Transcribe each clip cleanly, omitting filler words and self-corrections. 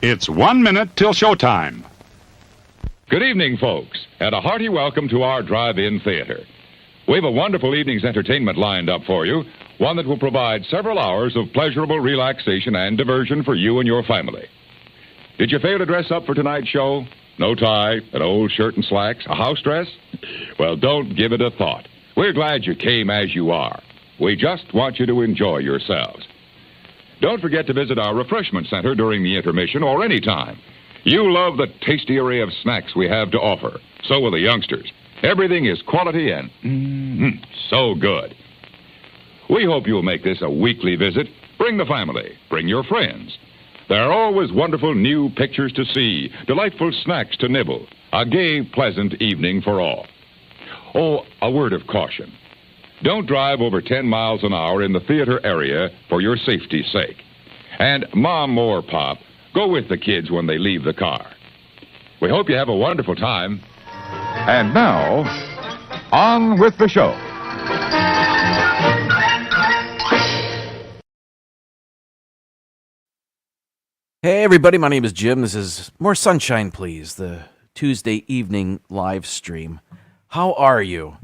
It's 1 minute till showtime. Good evening, folks, and a hearty welcome to our drive-in theater. We have a wonderful evening's entertainment lined up for you, one that will provide several hours of pleasurable relaxation and diversion for you and your family. Did you fail to dress up for tonight's show? No tie, an old shirt and slacks, a house dress? Well, don't give it a thought. We're glad you came as you are. We just want you to enjoy yourselves. Don't forget to visit our refreshment center during the intermission or any time. You love the tasty array of snacks we have to offer. So will the youngsters. Everything is quality and so good. We hope you'll make this a weekly visit. Bring the family. Bring your friends. There are always wonderful new pictures to see, delightful snacks to nibble, a gay, pleasant evening for all. Oh, a word of caution. Don't drive over 10 miles an hour in the theater area for your safety's sake. And Mom or Pop, go with the kids when they leave the car. We hope you have a wonderful time. And now, on with the show. Hey everybody, my name is Jim. This is More Sunshine Please, the Tuesday evening live stream. How are you?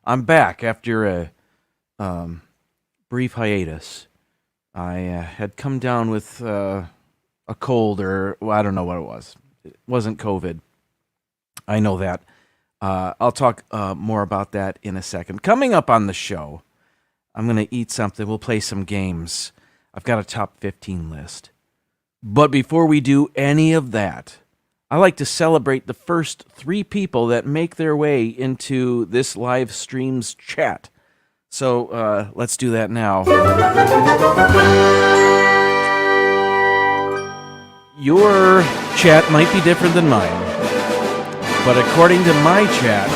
I'm back after a brief hiatus. I had come down with a cold, or well, I don't know what it was. It wasn't COVID. I know that. I'll talk more about that in a second. Coming up on the show, I'm going to eat something. We'll play some games. I've got a top 15 list. But before we do any of that, I like to celebrate the first 3 people that make their way into this live stream's chat. So let's do that now. Your chat might be different than mine, but according to my chat,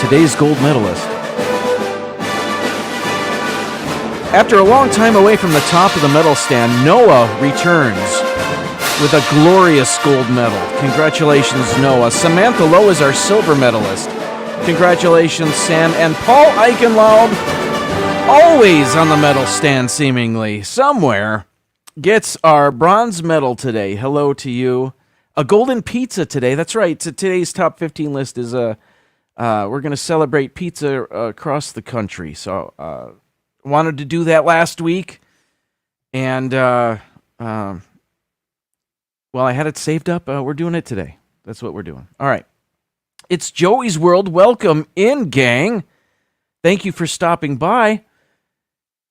today's gold medalist. After a long time away from the top of the medal stand, Noah returns with a glorious gold medal. Congratulations, Noah. Samantha Lowe is our silver medalist. Congratulations, Sam. And Paul Eichenlaub, always on the medal stand seemingly, somewhere, gets our bronze medal today. Hello to you. A golden pizza today. That's right. Today's top 15 list is we're going to celebrate pizza across the country. So, wanted to do that last week, and well, I had it saved up. We're doing it today. That's what we're doing. All right. It's Joey's World. Welcome in, gang. Thank you for stopping by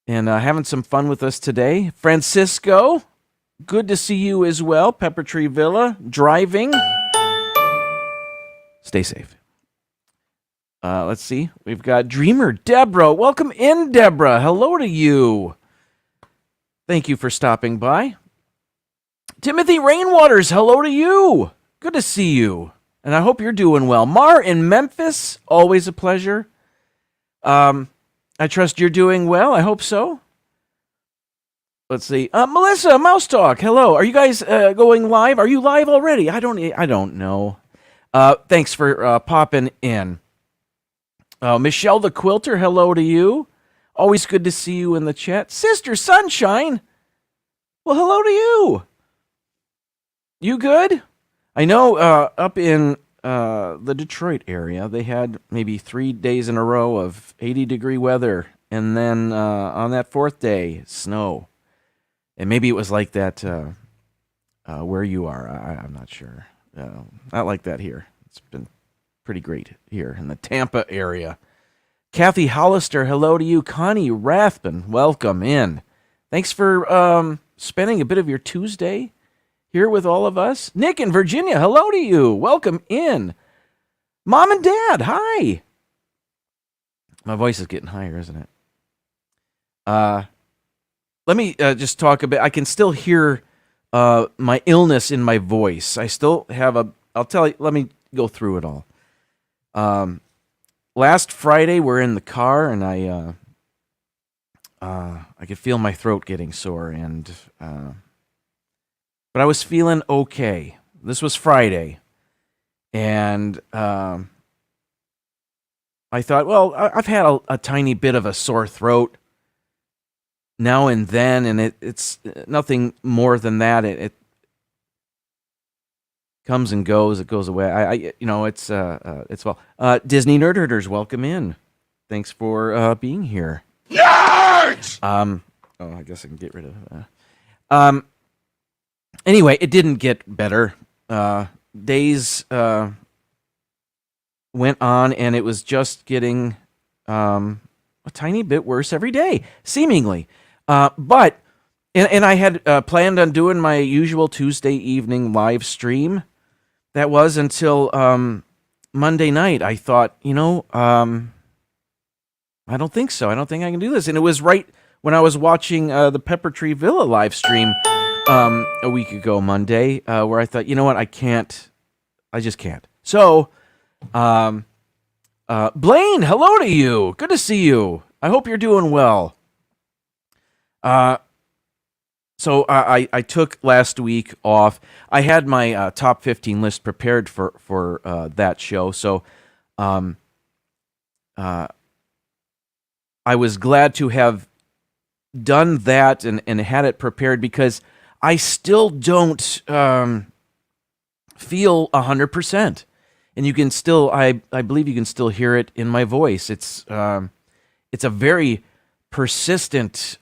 and having some fun with us today. Francisco, good to see you as well. Pepper Tree Villa, driving. Stay safe. Let's see. We've got Dreamer Deborah. Welcome in, Deborah. Hello to you. Thank you for stopping by. Timothy Rainwaters, hello to you. Good to see you. And I hope you're doing well. Mar in Memphis, always a pleasure. I trust you're doing well. I hope so. Let's see. Melissa, Mouse Talk, hello. Are you guys going live? Are you live already? I don't know. Thanks for popping in. Michelle the Quilter, hello to you. Always good to see you in the chat. Sister Sunshine, well, hello to you. You good? I know up in the Detroit area, they had maybe 3 days in a row of 80-degree weather, and then on that 4th day, snow. And maybe it was like that where you are. I'm not sure. Not like that here. It's been pretty great here in the Tampa area. Kathy Hollister, hello to you. Connie Rathbun, welcome in. Thanks for spending a bit of your Tuesday here with all of us. Nick in Virginia, hello to you. Welcome in. Mom and Dad, hi. My voice is getting higher, isn't it? Let me just talk a bit. I can still hear my illness in my voice. I still have I'll tell you, let me go through it all. Last Friday, we're in the car, and I could feel my throat getting sore, and but I was feeling okay. This was Friday, and I thought, well, I've had a tiny bit of a sore throat now and then, and it's nothing more than that. It comes and goes. It goes away. It's well. Disney Nerd Herders, welcome in. Thanks for being here. Nerds! I guess I can get rid of that. Anyway, it didn't get better. Days went on, and it was just getting a tiny bit worse every day, seemingly. But I had planned on doing my usual Tuesday evening live stream. That was until Monday night. I thought, I don't think so. I don't think I can do this. And it was right when I was watching the Pepper Tree Villa live stream a week ago, Monday, where I thought, you know what, I can't. I just can't. So, Blaine, hello to you. Good to see you. I hope you're doing well. So I took last week off. I had my top 15 list prepared for that show. So, I was glad to have done that and had it prepared because I still don't feel 100%. And you can still, I believe you can still hear it in my voice. It's a very persistent,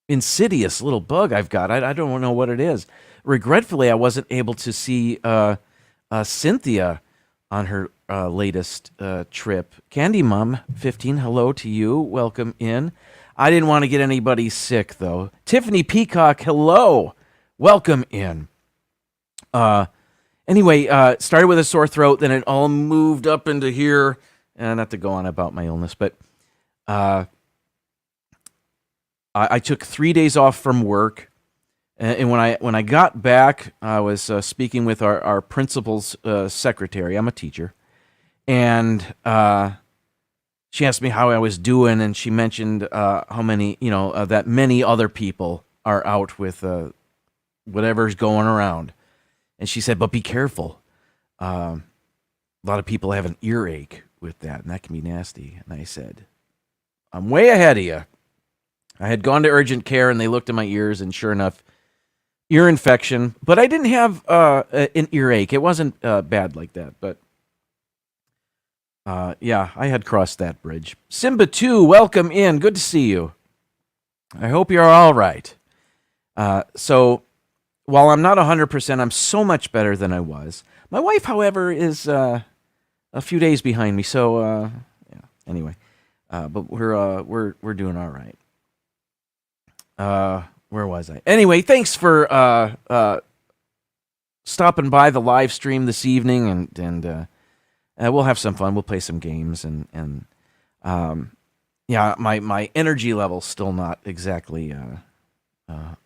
insidious little bug I've got. I don't know what it is. Regretfully, I wasn't able to see Cynthia on her latest trip. Candy Mom 15, hello to you. Welcome in. I didn't want to get anybody sick, though. Tiffany Peacock, hello. Welcome in. Anyway, started with a sore throat, then it all moved up into here. Not to go on about my illness, but I took 3 days off from work. And when I got back, I was speaking with our principal's secretary. I'm a teacher. And she asked me how I was doing, and she mentioned how many, that many other people are out with whatever's going around. And she said, but be careful. A lot of people have an earache with that, and that can be nasty. And I said, I'm way ahead of you. I had gone to urgent care, and they looked at my ears, and sure enough, ear infection. But I didn't have an earache. It wasn't bad like that, but yeah, I had crossed that bridge. Simba 2, welcome in. Good to see you. I hope you're all right. So, while I'm not 100%, I'm so much better than I was. My wife, however, is a few days behind me. So, yeah. Anyway, but we're doing all right. Where was I? Anyway, thanks for stopping by the live stream this evening, and we'll have some fun. We'll play some games, and yeah, my energy level's still not exactly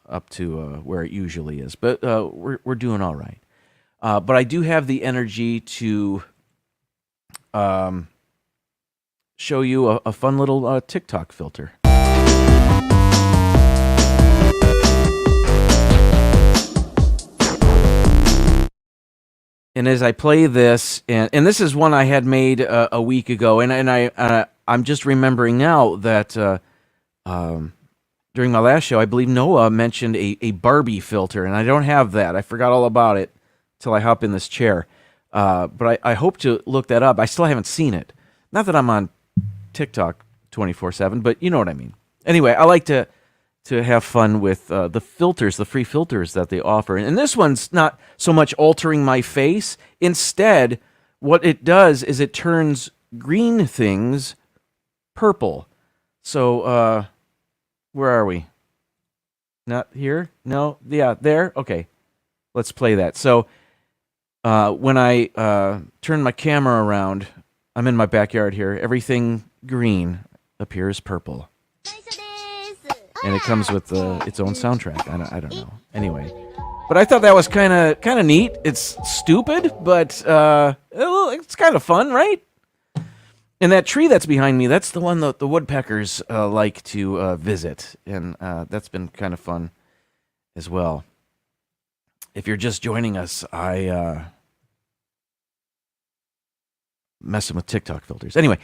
up to where it usually is, but we're doing all right. But I do have the energy to show you a fun little TikTok filter. And as I play this, and this is one I had made a week ago, and I'm just remembering now that during my last show, I believe Noah mentioned a Barbie filter, and I don't have that. I forgot all about it till I hop in this chair. But I hope to look that up. I still haven't seen it. Not that I'm on TikTok 24/7, but you know what I mean. Anyway, I like to have fun with the filters, the free filters that they offer. And this one's not so much altering my face. Instead, what it does is it turns green things purple. So, where are we? Not here? No? Yeah, there? Okay. Let's play that. So, when I turn my camera around, I'm in my backyard here. Everything green appears purple. And it comes with its own soundtrack. I don't know. Anyway, but I thought that was kind of neat. It's stupid, but it's kind of fun, right? And that tree that's behind me, that's the one that the woodpeckers like to visit, and that's been kind of fun as well. If you're just joining us, messing with TikTok filters. Anyway,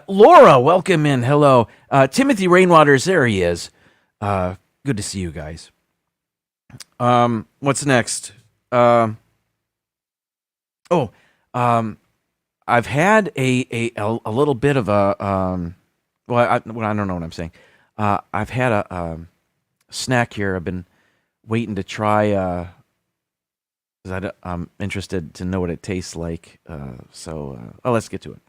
Laura, welcome in. Hello. Timothy Rainwaters, there he is. Good to see you guys. What's next? I've had a little bit of a I don't know what I'm saying. I've had a snack here. I've been waiting to try. Because I'm interested to know what it tastes like. Let's get to it.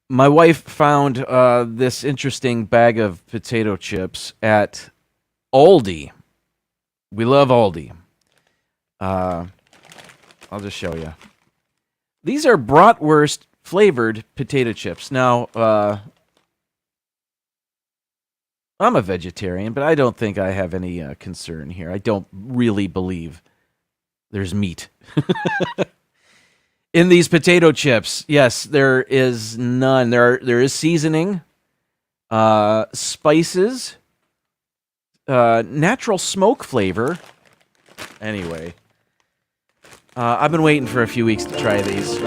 My wife found this interesting bag of potato chips at Aldi. We love Aldi. I'll just show you. These are bratwurst flavored potato chips. Now, I'm a vegetarian, but I don't think I have any concern here. I don't really believe there's meat in these potato chips. Yes, there is none. There is seasoning, spices, natural smoke flavor. Anyway, I've been waiting for a few weeks to try these.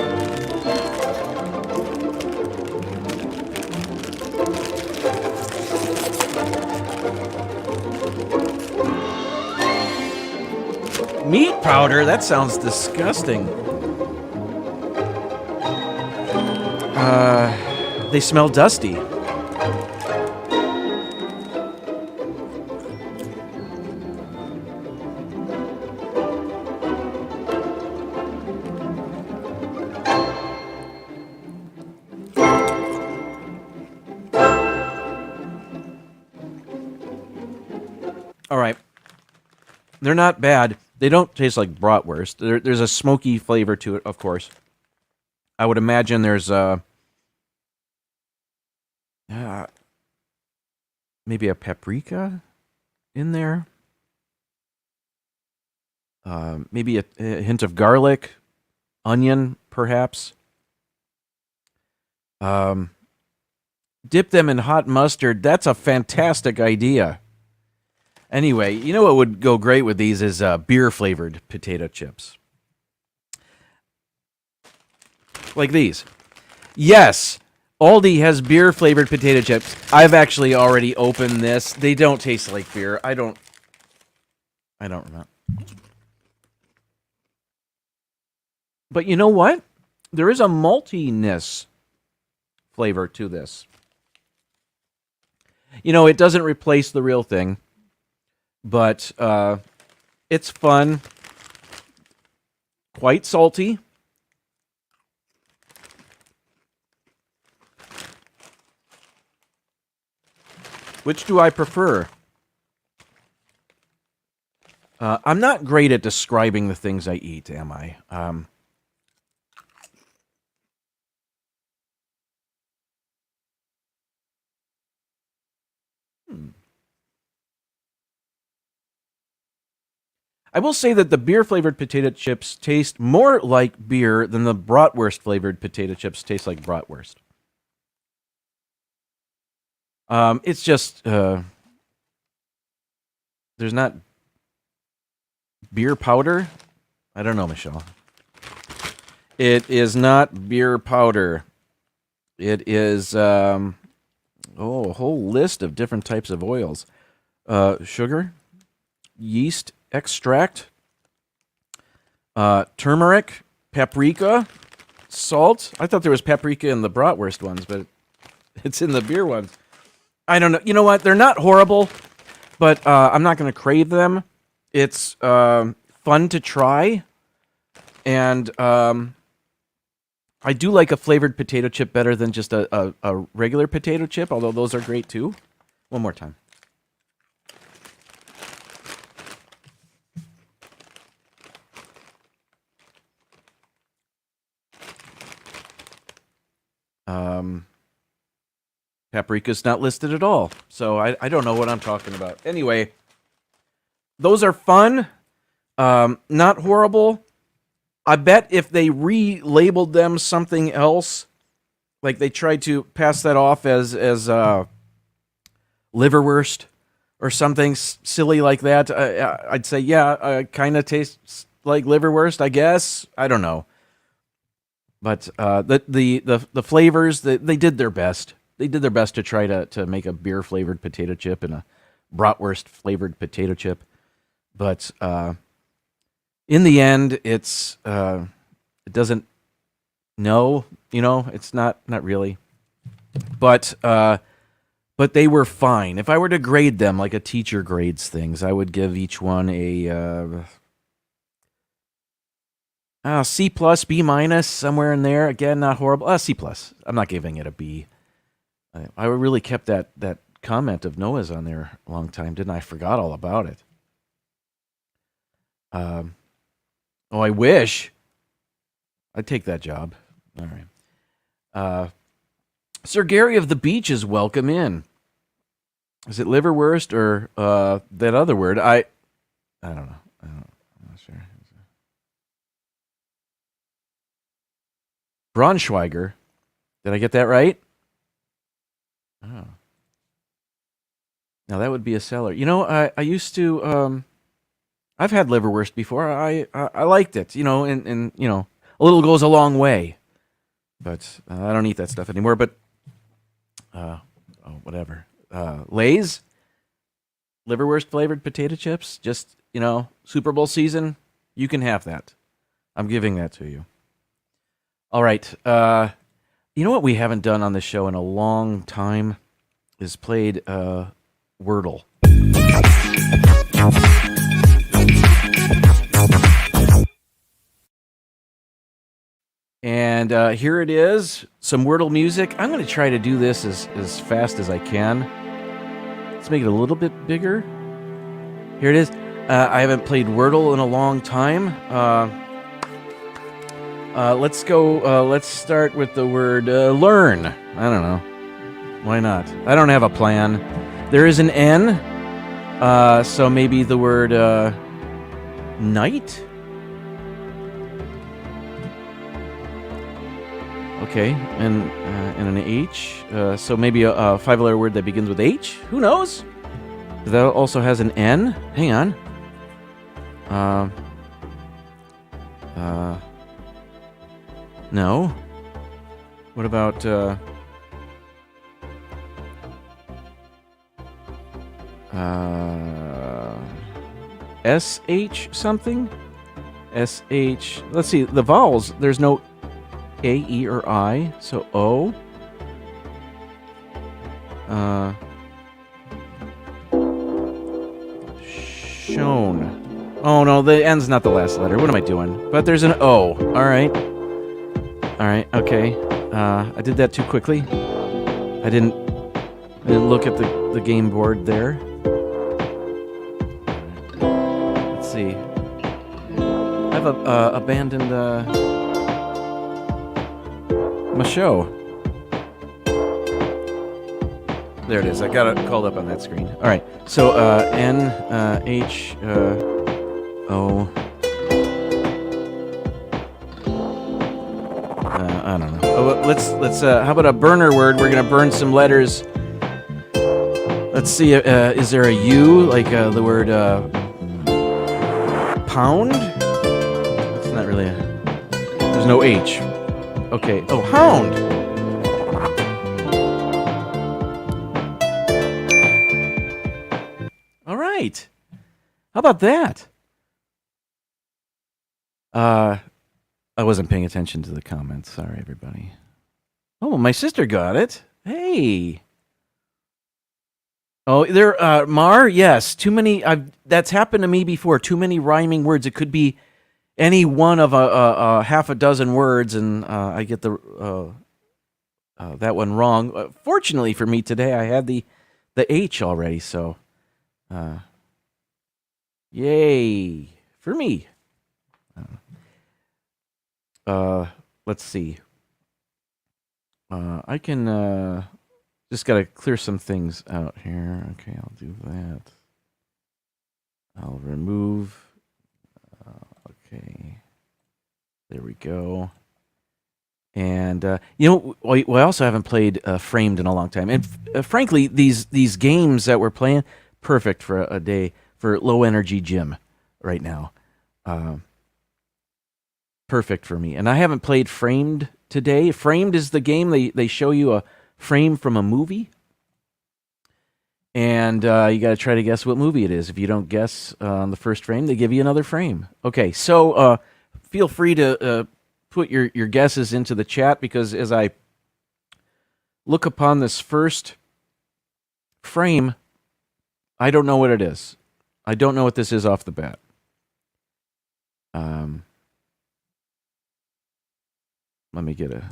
Meat powder? That sounds disgusting. They smell dusty. All right. They're not bad. They don't taste like bratwurst. There's a smoky flavor to it, of course. I would imagine there's maybe a paprika in there. Maybe a hint of garlic, onion, perhaps. Dip them in hot mustard. That's a fantastic idea. Anyway, you know what would go great with these is beer-flavored potato chips. Like these. Yes, Aldi has beer-flavored potato chips. I've actually already opened this. They don't taste like beer. I don't remember. But you know what? There is a maltiness flavor to this. You know, it doesn't replace the real thing. But it's fun, quite salty. Which do I prefer? I'm not great at describing the things I eat, am I? I will say that the beer-flavored potato chips taste more like beer than the bratwurst-flavored potato chips taste like bratwurst. It's just there's not beer powder. I don't know, Michelle. It is not beer powder. It is a whole list of different types of oils. Sugar, yeast extract, turmeric, paprika, salt. I thought there was paprika in the bratwurst ones, but it's in the beer ones. I don't know. You know what? They're not horrible, but I'm not going to crave them. It's fun to try, and I do like a flavored potato chip better than just a regular potato chip, although those are great too. One more time. Paprika's not listed at all, so I don't know what I'm talking about. Anyway, those are fun, not horrible. I bet if they relabeled them something else, like they tried to pass that off as liverwurst or something silly like that, I'd say, yeah, kind of tastes like liverwurst, I guess. I don't know. But the flavors, they did their best. They did their best to try to make a beer-flavored potato chip and a bratwurst-flavored potato chip. But in the end, it doesn't, no, it's not really. But they were fine. If I were to grade them like a teacher grades things, I would give each one a C plus, B minus, somewhere in there. Again, not horrible. C plus. I'm not giving it a B. I really kept that comment of Noah's on there a long time, didn't I? I forgot all about it. I wish. I'd take that job. All right. Sir Gary of the Beach is welcome in. Is it liverwurst or that other word? I don't know. I'm not sure. Braunschweiger. Did I get that right? Oh. Now that would be a seller. I used to. I've had liverwurst before. I liked it. And a little goes a long way. But I don't eat that stuff anymore. But whatever. Lay's liverwurst flavored potato chips. Just Super Bowl season. You can have that. I'm giving that to you. All right. You know what we haven't done on this show in a long time is played Wordle. And here it is, some Wordle music. I'm going to try to do this as fast as I can. Let's make it a little bit bigger. Here it is. I haven't played Wordle in a long time. Let's go. Let's start with the word learn. I don't know. Why not? I don't have a plan. There is an N. So maybe the word night. Okay, and an H. So maybe a 5-letter word that begins with H. Who knows? That also has an N. Hang on. No. What about SH something? SH. Let's see. The vowels. There's no A, E, or I. So O. Shown. Oh no, the N's not the last letter. What am I doing? But there's an O. All right. Okay. I did that too quickly. I didn't look at the game board there. Let's see. I've abandoned my show. There it is. I got it called up on that screen. All right. So N H O. I don't know. Oh, let's. How about a burner word? We're gonna burn some letters. Let's see. Is there a U like the word pound? It's not really a. There's no H. Okay. Oh, hound. All right. How about that? I wasn't paying attention to the comments. Sorry, everybody. Oh, my sister got it. Hey. Oh, there, Mar. Yes, too many. That's happened to me before. Too many rhyming words. It could be any one of a half a dozen words, and I get the that one wrong. Fortunately for me today, I had the H already. So, yay for me. Let's see. I can just gotta clear some things out here. Okay, I'll do that. I'll remove. Okay, there we go. And we also haven't played Framed in a long time. And frankly, these games that we're playing perfect for a day for low energy gym right now. Perfect for me. And I haven't played Framed today. Framed is the game they show you a frame from a movie, and you got to try to guess what movie it is. If you don't guess on the first frame, they give you another frame. Okay, so feel free to put your guesses into the chat, because as I look upon this first frame, I don't know what it is. I don't know what this is off the bat. Let me get a...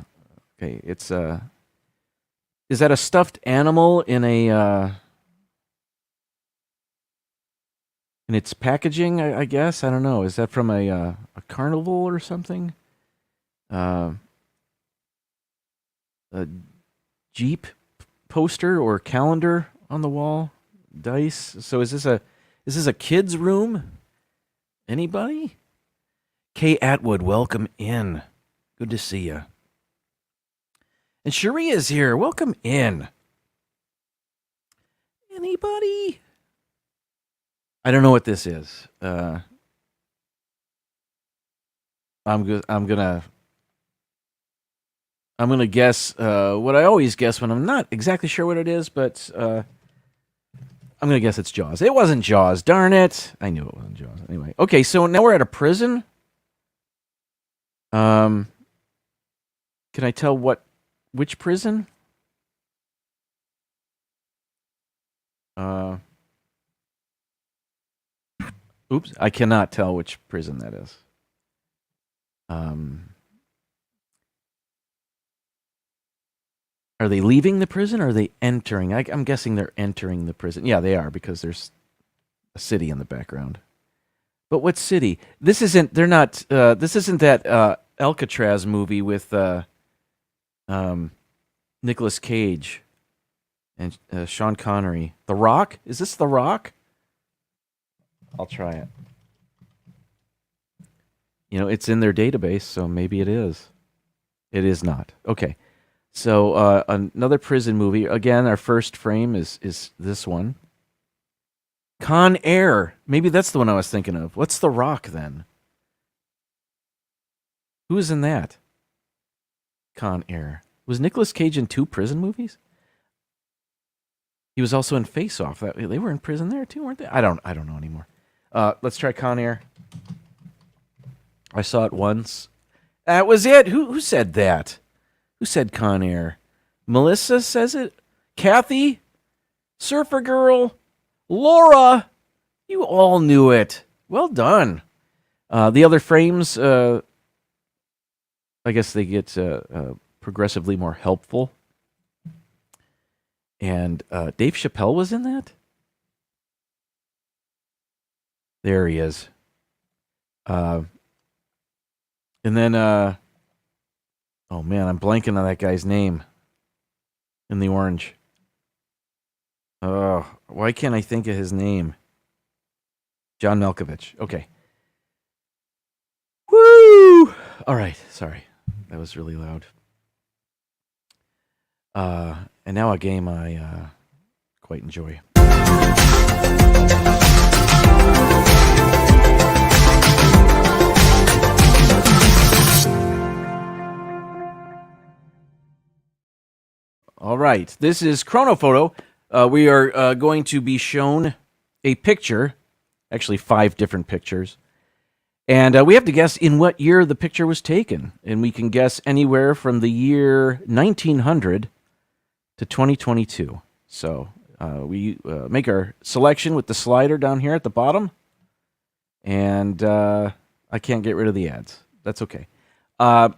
Okay, it's... is that a stuffed animal in a... in its packaging, I guess? I don't know. Is that from a carnival or something? A Jeep poster or calendar on the wall? Dice? So is this a kid's room? Anybody? Kay Atwood, welcome in. Good to see you. And Cherie is here. Welcome in. Anybody? I don't know what this is. I'm gonna guess what I always guess when I'm not exactly sure what it is, but I'm gonna guess it's Jaws. It wasn't Jaws. Darn it! I knew it wasn't Jaws. Anyway, okay. So now we're at a prison. Can I tell which prison? Oops, I cannot tell which prison that is. Are they leaving the prison, or are they entering? I'm guessing they're entering the prison. Yeah, they are, because there's a city in the background. But what city? This isn't. They're not. This isn't that Alcatraz movie with Nicolas Cage and Sean Connery. The Rock? Is this The Rock? I'll try it. You know, it's in their database, so maybe it is. It is not. Okay. So another prison movie. Again, our first frame is this one. Con Air. Maybe that's the one I was thinking of. What's The Rock then? Who is in that? Con Air. Was Nicolas Cage in 2 prison movies? He was also in Face Off. They were in prison there too, weren't they? I don't know anymore. Let's try Con Air. I saw it once. That was it. Who said that? Who said Con Air? Melissa says it. Kathy, Surfer Girl, Laura. You all knew it. Well done. The other frames, I guess they get progressively more helpful. And Dave Chappelle was in that? There he is. And then, oh man, I'm blanking on that guy's name in the orange. Oh, why can't I think of his name? John Malkovich. Okay. Woo! All right, sorry. That was really loud. And now a game I quite enjoy. All right, this is Chronophoto. We are going to be shown a picture, actually 5 different pictures, and we have to guess in what year the picture was taken. And we can guess anywhere from the year 1900 to 2022. So we make our selection with the slider down here at the bottom, and I can't get rid of the ads. That's okay. All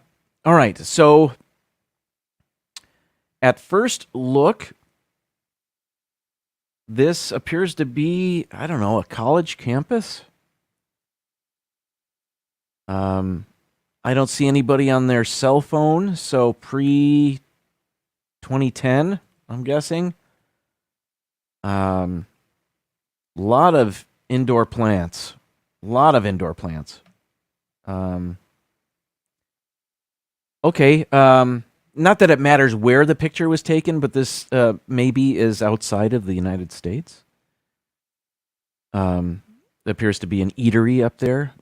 right, so at first look, this appears to be, I don't know, a college campus. I don't see anybody on their cell phone, so pre-2010, I'm guessing. Lot of indoor plants. Okay, not that it matters where the picture was taken, but this maybe is outside of the United States. There appears to be an eatery up there.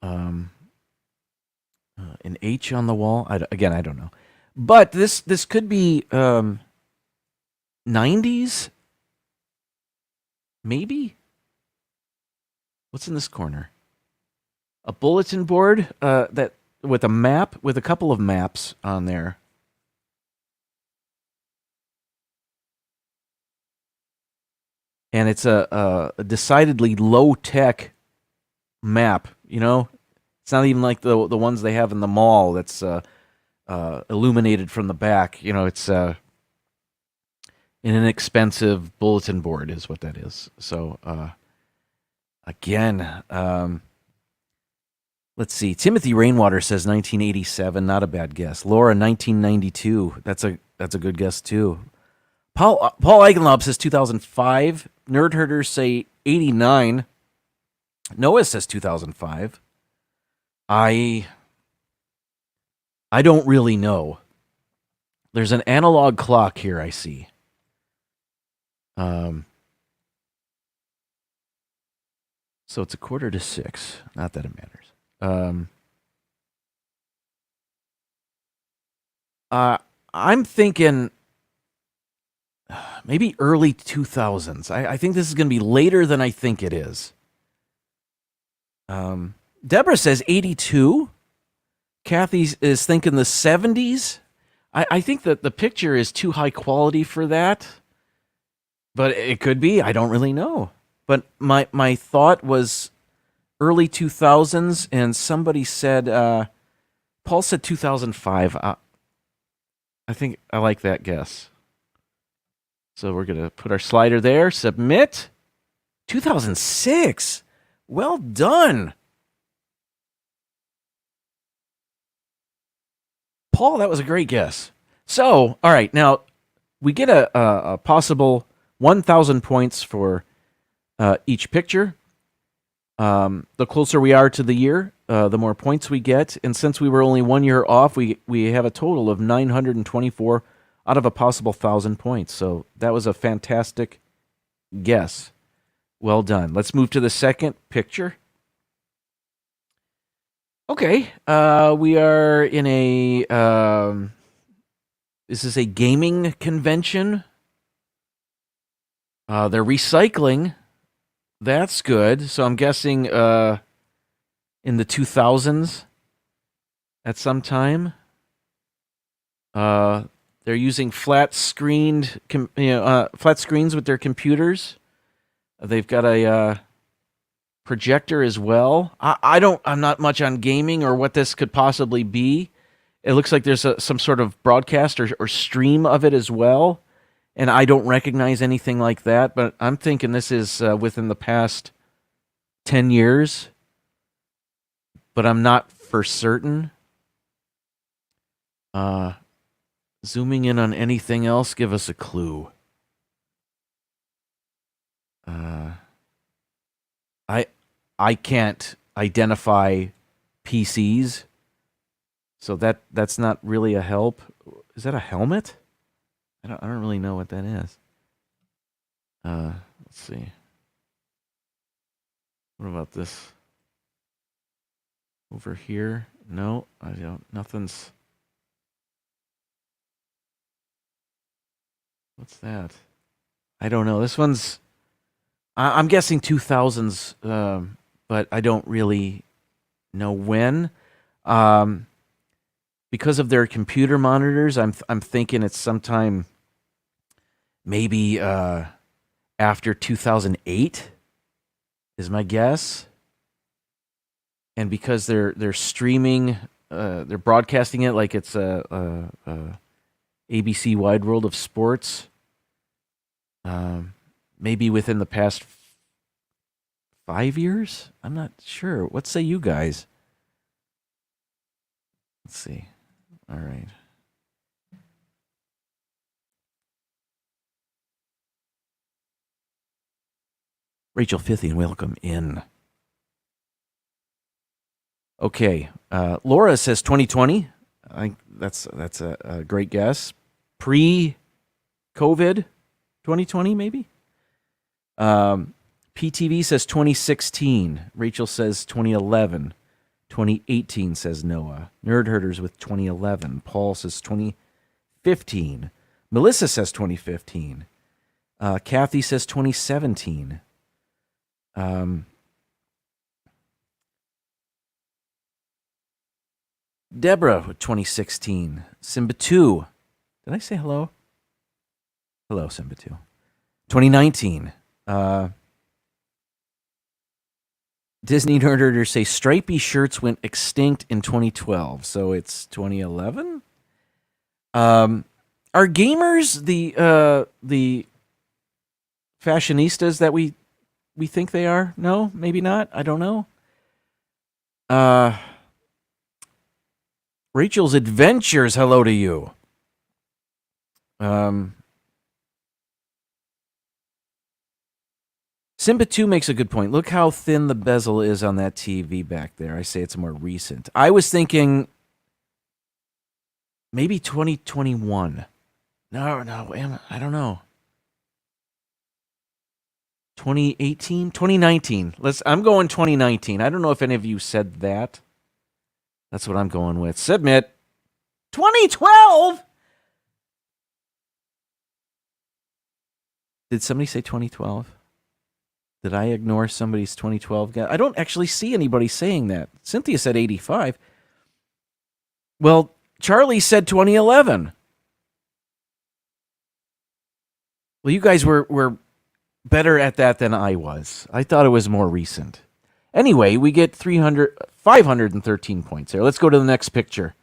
An H on the wall. Again, I don't know. But this could be 90s, maybe? What's in this corner? A bulletin board that with a map, with a couple of maps on there. And it's a decidedly low-tech map, you know? It's not even like the ones they have in the mall that's illuminated from the back. You know, it's an inexpensive bulletin board is what that is. So, again, let's see. Timothy Rainwater says 1987. Not a bad guess. Laura, 1992. That's a good guess, too. Paul Eigenlob says 2005. Nerd Herders say 89. Noah says 2005. I don't really know. There's an analog clock here, I see. So it's 5:45. Not that it matters. I'm thinking maybe early 2000s. I think this is going to be later than I think it is. Deborah says 82. Kathy is thinking the 70s. I think that the picture is too high quality for that. But it could be. I don't really know. But my thought was early 2000s, and somebody said, Paul said 2005. I think I like that guess. So we're going to put our slider there, submit. 2006. Well done. Paul, that was a great guess. So, all right, now we get a possible 1,000 points for each picture. The closer we are to the year, the more points we get. And since we were only 1 year off, we have a total of 924 out of a possible 1,000 points. So that was a fantastic guess. Well done. Let's move to the second picture. Okay, we are in this is a gaming convention. They're recycling. That's good. So I'm guessing in the 2000s at some time. They're using flat screens with their computers. They've got a projector as well. I'm not much on gaming or what this could possibly be. It looks like there's some sort of broadcast or stream of it as well. And I don't recognize anything like that, but I'm thinking this is within the past 10 years. But I'm not for certain. Zooming in on anything else, give us a clue. I can't identify PCs, so that's not really a help. Is that a helmet? I don't really know what that is. Let's see. What about this? Over here? No, I don't. Nothing's. What's that? I don't know. This one's. I'm guessing 2000s, but I don't really know when. Because of their computer monitors, I'm thinking it's sometime maybe after 2008 is my guess. And because they're streaming, they're broadcasting it like it's a ABC Wide World of Sports. Maybe within the past 5 years? I'm not sure. What say you guys? Let's see. All right. Rachel Fithian, welcome in. Okay. Laura says 2020. I think that's a great guess. Pre-COVID 2020, maybe? PTV says 2016. Rachel says 2011. 2018 says Noah. Nerd Herders with 2011. Paul says 2015. Melissa says 2015. Kathy says 2017. Deborah with 2016. Simba 2. Did I say hello? Hello, Simba 2. 2019. Disney Nerders say stripy shirts went extinct in 2012, so it's 2011. Are gamers the fashionistas that we think they are? No, maybe not. I don't know. Rachel's Adventures. Hello to you. Simba 2 makes a good point. Look how thin the bezel is on that TV back there. I say it's more recent. I was thinking maybe 2021. No, I don't know. 2018? 2019. I'm going 2019. I don't know if any of you said that. That's what I'm going with. Submit. 2012? Did somebody say 2012? Did I ignore somebody's 2012 guess? I don't actually see anybody saying that. Cynthia said 85. Well, Charlie said 2011. Well, you guys were better at that than I was. I thought it was more recent. Anyway, we get 513 points there. Let's go to the next picture.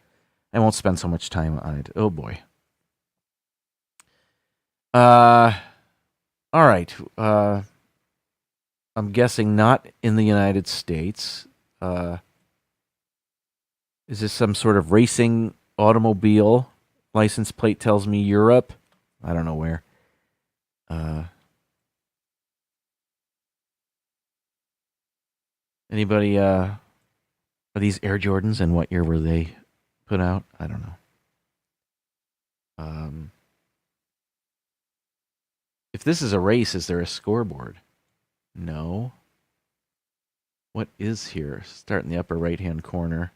I won't spend so much time on it. Oh, boy. All right. I'm guessing not in the United States. Is this some sort of racing automobile? License plate tells me Europe. I don't know where. Anybody? Are these Air Jordans, and what year were they put out? I don't know. If this is a race, is there a scoreboard? No. What is here? Start in the upper right-hand corner.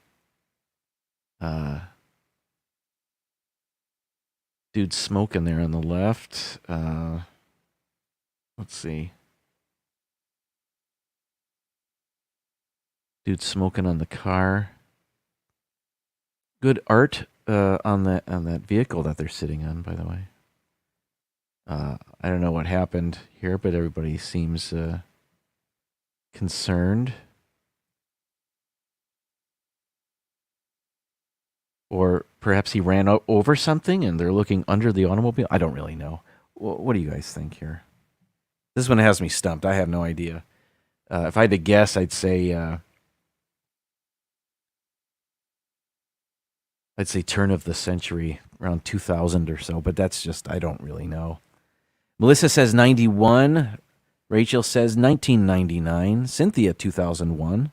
Dude smoking there on the left. Let's see. Dude smoking on the car. Good art on that vehicle that they're sitting on, by the way. I don't know what happened here, but everybody seems concerned. Or perhaps he ran over something and they're looking under the automobile. I don't really know. What do you guys think here? This one has me stumped. I have no idea. If I had to guess, I'd say turn of the century, around 2000 or so, but that's just, I don't really know. Melissa says 91. Rachel says 1999. Cynthia, 2001.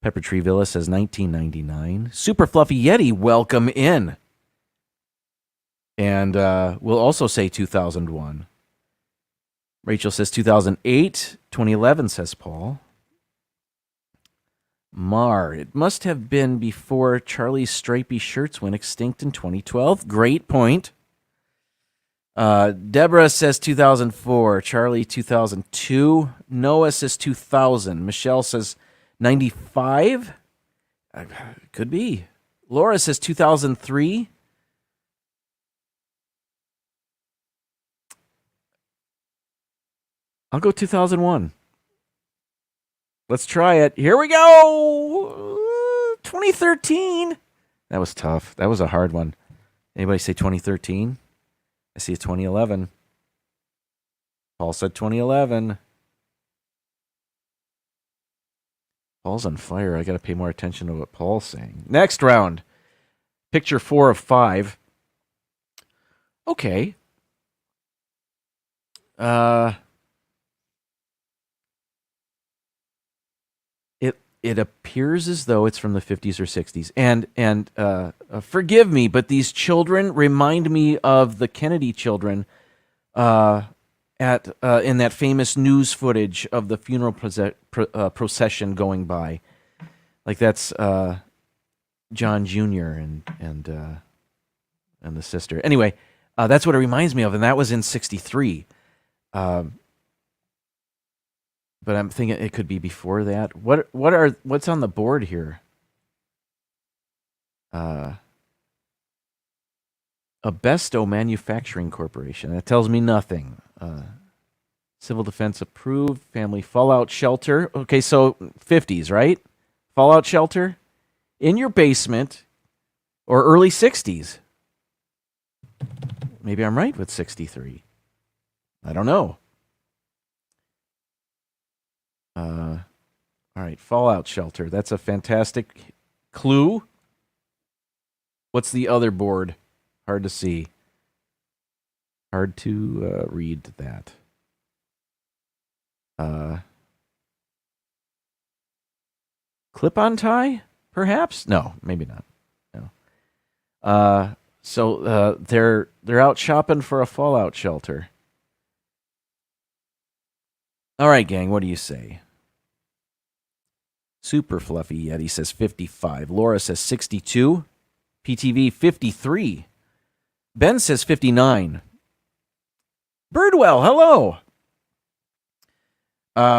Pepper Tree Villa says 1999. Super Fluffy Yeti, welcome in. And we'll also say 2001. Rachel says 2008. 2011, says Paul. Mar, it must have been before Charlie's stripy shirts went extinct in 2012. Great point. Deborah says 2004. Charlie, 2002. Noah says 2000. Michelle says 95? Could be. Laura says 2003. I'll go 2001. Let's try it. Here we go. 2013. That was tough. That was a hard one. Anybody say 2013? I see a 2011. Paul said 2011. Paul's on fire. I got to pay more attention to what Paul's saying. Next round. Picture 4 of 5. Okay. It appears as though it's from the 50s or 60s. And forgive me, but these children remind me of the Kennedy children at at in that famous news footage of the funeral procession going by. Like that's John Jr. and the sister. Anyway, that's what it reminds me of, and that was in '63. But I'm thinking it could be before that. What's on the board here? Abesto Manufacturing Corporation. That tells me nothing. Civil defense approved. Family fallout shelter. Okay, so 50s, right? Fallout shelter in your basement, or early 60s. Maybe I'm right with 63. I don't know. All right, fallout shelter. That's a fantastic clue. What's the other board? Hard to see. Hard to read that. Clip-on tie, perhaps? No, maybe not. No. So they're out shopping for a fallout shelter. All right, gang, what do you say? Super Fluffy Yeti says 55. Laura says 62. PTV 53. Ben says 59. Birdwell, hello.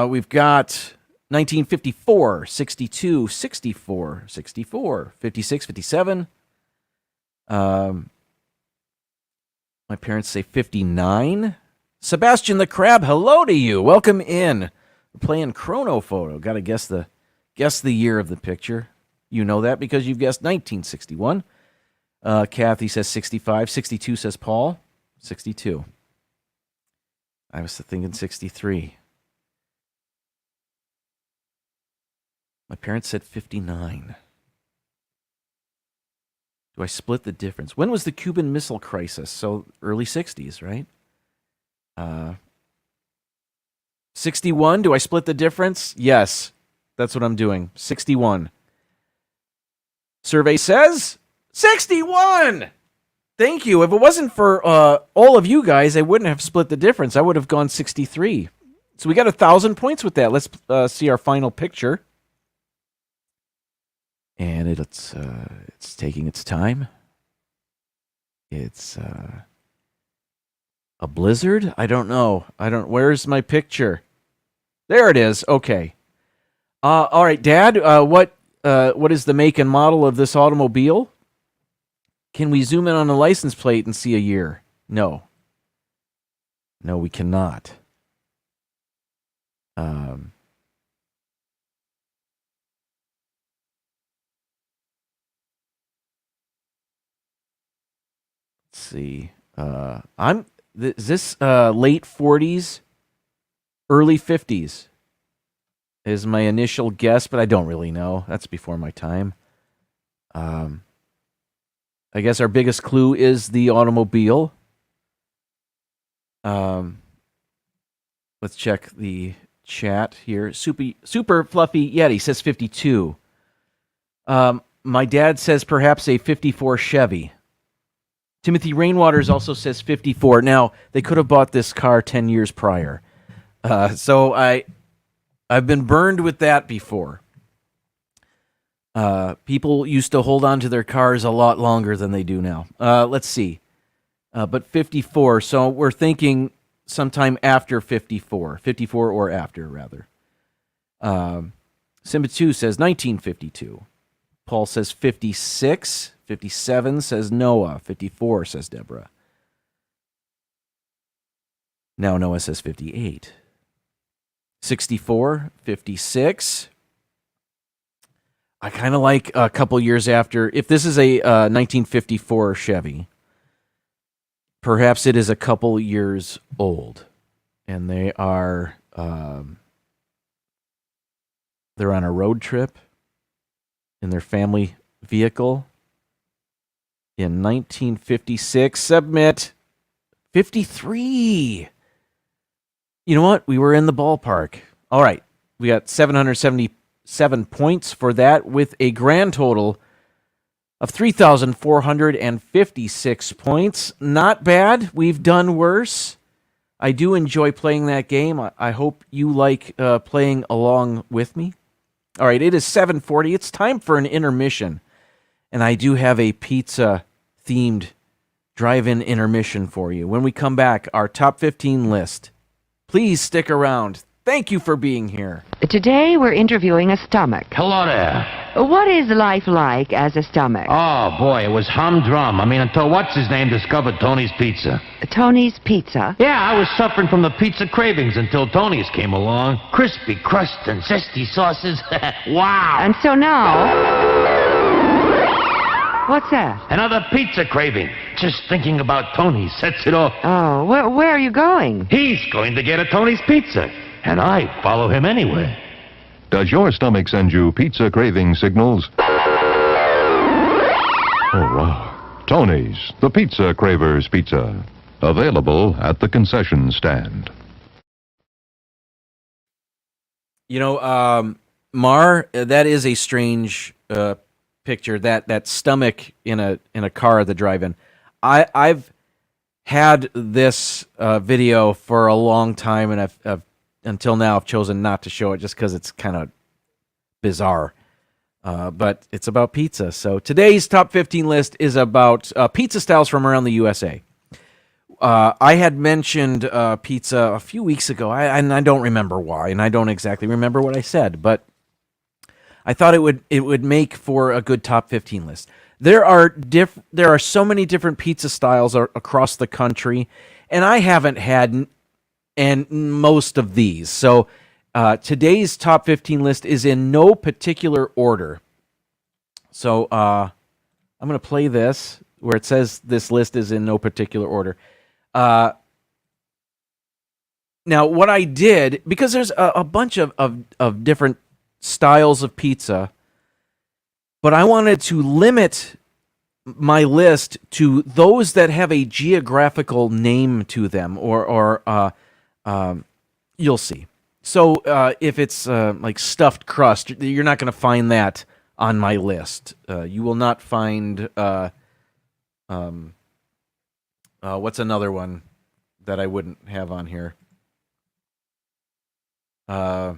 We've got 1954, 62, 64, 64, 56, 57. My parents say 59. Sebastian the Crab, hello to you. Welcome in. We're playing Chrono Photo. Got to guess the year of the picture. You know that because you've guessed 1961. Kathy says 65. 62 says Paul. 62. I was thinking 63. My parents said 59. Do I split the difference? When was the Cuban Missile Crisis? So early 60s, right? 61. Do I split the difference? Yes. That's what I'm doing. 61. Survey says 61. Thank you. If it wasn't for all of you guys, I wouldn't have split the difference. I would have gone 63. So we got 1,000 points with that. Let's see our final picture. And it's taking its time. It's a blizzard? I don't know. Where's my picture? There it is. Okay. All right, Dad. What is the make and model of this automobile? Can we zoom in on the license plate and see a year? No. No, we cannot. Let's see. Is this late 40s, early 50s? Is my initial guess, but I don't really know. That's before my time. I guess our biggest clue is the automobile. Let's check the chat here. Super Fluffy Yeti says 52. My dad says perhaps a 54 Chevy. Timothy Rainwaters also says 54. Now, they could have bought this car 10 years prior. So I've been burned with that before. People used to hold on to their cars a lot longer than they do now. Let's see. But 54, so we're thinking sometime after 54. 54 or after, rather. Simba 2 says 1952. Paul says 56. 57 says Noah. 54 says Deborah. Now Noah says 58. 64, 56. I kind of like a couple years after. If this is a 1954 Chevy, perhaps it is a couple years old. And they are they're on a road trip in their family vehicle in 1956. Submit 53. You know what? We were in the ballpark. All right. We got 777 points for that with a grand total of 3,456 points. Not bad. We've done worse. I do enjoy playing that game. I hope you like playing along with me. All right, it is 7:40. It's time for an intermission. And I do have a pizza-themed drive-in intermission for you. When we come back, our top 15 list. Please stick around. Thank you for being here. Today we're interviewing a stomach. Hello there. What is life like as a stomach? Oh, boy, it was humdrum. Until what's-his-name discovered Tony's Pizza. Tony's Pizza? Yeah, I was suffering from the pizza cravings until Tony's came along. Crispy crust and zesty sauces. Wow. And so now... What's that? Another pizza craving. Just thinking about Tony's sets it off. Oh, where are you going? He's going to get a Tony's Pizza, and I follow him anywhere. Does your stomach send you pizza craving signals? Oh, wow. Tony's, the Pizza Cravers Pizza. Available at the concession stand. You know, Mar, that is a strange picture. That stomach in a car at the drive-in. I've had this video for a long time, and I've until now I've chosen not to show it just because it's kind of bizarre. But it's about pizza. So today's top 15 list is about pizza styles from around the USA. I had mentioned pizza a few weeks ago, and I don't remember why, and I don't exactly remember what I said, but I thought it would make for a good top 15 list. There are so many different pizza styles across the country, and I haven't had most of these. So today's top 15 list is in no particular order. So I'm going to play this where it says this list is in no particular order. Now, what I did, because there's a bunch of different styles of pizza, but I wanted to limit my list to those that have a geographical name to them, or you'll see. So if it's like stuffed crust, you're not going to find that on my list. You will not find what's another one that I wouldn't have on here? A